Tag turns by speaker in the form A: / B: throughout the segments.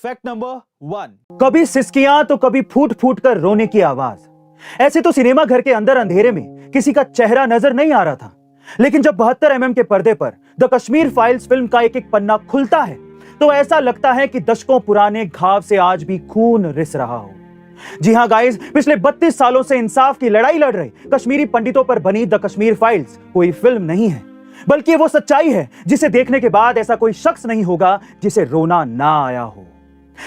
A: Fact number 1, कभी सिसकियां तो कभी फूट फूट कर रोने की आवाज। ऐसे तो सिनेमा घर के अंदर अंधेरे में किसी का चेहरा नजर नहीं आ रहा था, लेकिन जब 72 mm के पर्दे पर द कश्मीर फाइल्स फिल्म का एक एक पन्ना खुलता है तो ऐसा लगता है कि दशकों पुराने घाव से आज भी खून रिस रहा हो। जी हां गाइस, पिछले 32 सालों से इंसाफ की लड़ाई लड़ रहे कश्मीरी पंडितों पर बनी द कश्मीर फाइल्स कोई फिल्म नहीं है, बल्कि वो सच्चाई है जिसे देखने के बाद ऐसा कोई शख्स नहीं होगा जिसे रोना ना आया हो।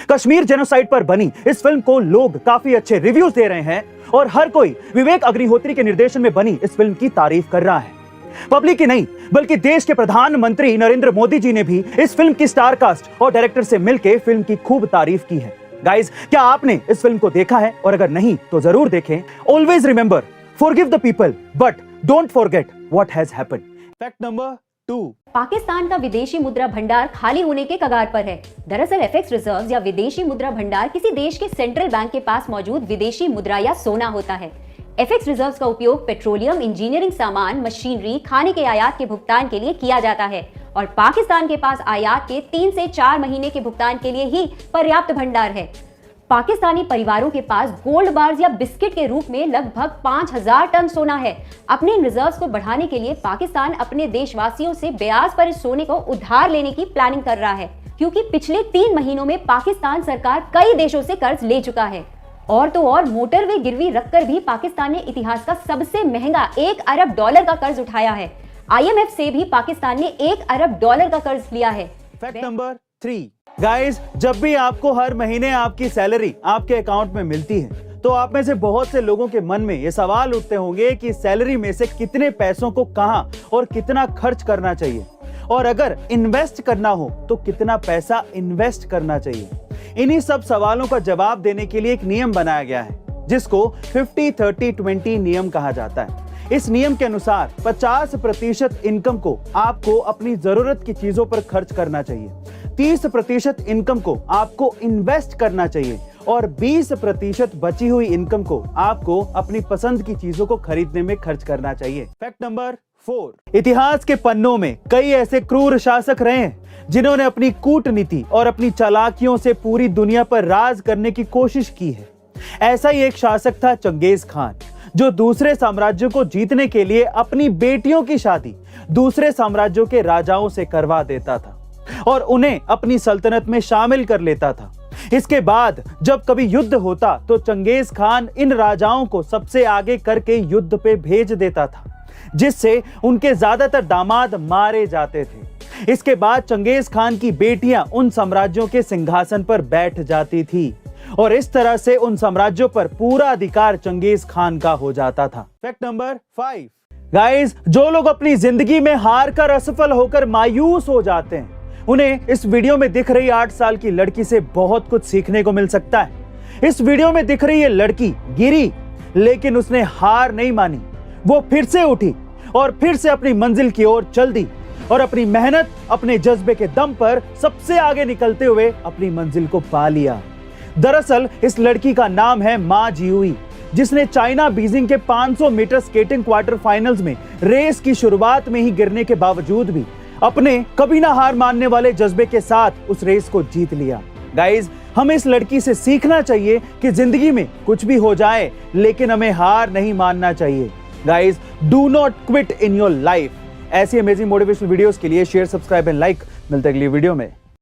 A: कश्मीर जेनोसाइड पर बनी इस फिल्म को लोग काफी अच्छे रिव्यूज दे रहे हैं और हर कोई विवेक अग्निहोत्री के निर्देशन में बनी इस फिल्म की तारीफ कर रहा है। पब्लिक ही नहीं बल्कि देश के प्रधानमंत्री नरेंद्र मोदी जी ने भी इस फिल्म की स्टार कास्ट और डायरेक्टर से मिलकर फिल्म की खूब तारीफ की है। गाइस, क्या आपने इस फिल्म को देखा है? और अगर नहीं तो जरूर देखें। Always remember, forgive the people but don't forget what has happened. Fact number 2,
B: Pakistan का विदेशी मुद्रा भंडार खाली होने के कगार पर है। दरअसल एफएक्स रिजर्व्स या विदेशी मुद्रा भंडार किसी देश के सेंट्रल बैंक के पास मौजूद विदेशी मुद्रा या सोना होता है। एफएक्स रिजर्व्स का उपयोग पेट्रोलियम, इंजीनियरिंग सामान, मशीनरी, खाने के आयात के भुगतान के लिए किया जाता है और पाकिस्तान के पास आयात के 3 से 4 महीने के भुगतान के लिए ही पर्याप्त भंडार है। पाकिस्तानी परिवारों के पास गोल्ड बार्स या बिस्किट के रूप में लगभग 5000 टन सोना है। अपने इन रिजर्व्स को बढ़ाने के लिए पाकिस्तान अपने देशवासियों से ब्याज पर इस सोने को उधार लेने की प्लानिंग कर रहा है, क्योंकि पिछले 3 महीनों में पाकिस्तान सरकार कई देशों से कर्ज ले चुका है। और तो और मोटरवे गिरवी रखकर भी पाकिस्तान ने इतिहास का सबसे महंगा $1 अरब का कर्ज उठाया है। IMF से भी पाकिस्तान ने $1 अरब का कर्ज लिया है।
A: फैक्ट नंबर 3, गाइस, जब भी आपको हर महीने आपकी सैलरी आपके अकाउंट में मिलती है तो आप में से बहुत से लोगों के मन में ये सवाल उठते होंगे कि सैलरी में से कितने पैसों को कहां और कितना खर्च करना चाहिए, और अगर इन्वेस्ट करना हो तो कितना पैसा इन्वेस्ट करना चाहिए। इन्हीं सब सवालों का जवाब देने के लिए एक नियम बनाया गया है जिसको 50-30-20 नियम कहा जाता है। इस नियम के अनुसार 50% इनकम को आपको अपनी जरूरत की चीजों पर खर्च करना चाहिए, 30% इनकम को आपको इन्वेस्ट करना चाहिए और 20% बची हुई इनकम को आपको अपनी पसंद की चीजों को खरीदने में खर्च करना चाहिए। फैक्ट नंबर 4, इतिहास के पन्नों में कई ऐसे क्रूर शासक रहे हैं जिन्होंने अपनी कूटनीति और अपनी चालाकियों से पूरी दुनिया पर राज करने की कोशिश की है। ऐसा ही एक शासक था चंगेज खान, जो दूसरे साम्राज्यों को जीतने के लिए अपनी बेटियों की शादी दूसरे साम्राज्यों के राजाओं से करवा देता था और उन्हें अपनी सल्तनत में शामिल कर लेता था। इसके बाद जब कभी युद्ध होता तो चंगेज खान इन राजाओं को सबसे आगे करके युद्ध पे भेज देता था, जिससे उनके ज्यादातर दामाद मारे जाते थे। इसके बाद चंगेज खान की बेटियां उन साम्राज्यों के सिंहासन पर बैठ जाती थी और इस तरह से उन साम्राज्यों पर पूरा अधिकार चंगेज खान का हो जाता था। फैक्ट नंबर 5, गाइस, जो लोग अपनी जिंदगी में हार कर असफल होकर मायूस हो जाते हैं उन्हें इस वीडियो में दिख रही 8 साल की लड़की से बहुत कुछ सीखने को मिल सकता है। इस वीडियो में दिख रही ये लड़की गिरी लेकिन उसने हार नहीं मानी। वो फिर से उठी और फिर से अपनी मंजिल की ओर चल दी और अपनी मेहनत, अपने जज्बे के दम पर सबसे आगे निकलते हुए अपनी मंजिल को पा लिया। दरअसल इस लड़की का नाम है मा जियुई, जिसने चाइना बीजिंग के 500 मीटर स्केटिंग क्वार्टर फाइनल्स में रेस की शुरुआत में ही गिरने के बावजूद भी अपने कभी ना हार मानने वाले जज्बे के साथ उस रेस को जीत लिया। गाइस, हमें इस लड़की से सीखना चाहिए कि जिंदगी में कुछ भी हो जाए लेकिन हमें हार नहीं मानना चाहिए। Guys, do not quit in your life. ऐसी अमेजिंग मोटिवेशनल वीडियोस के लिए शेयर, सब्सक्राइब एंड लाइक। मिलते हैं अगली वीडियो में।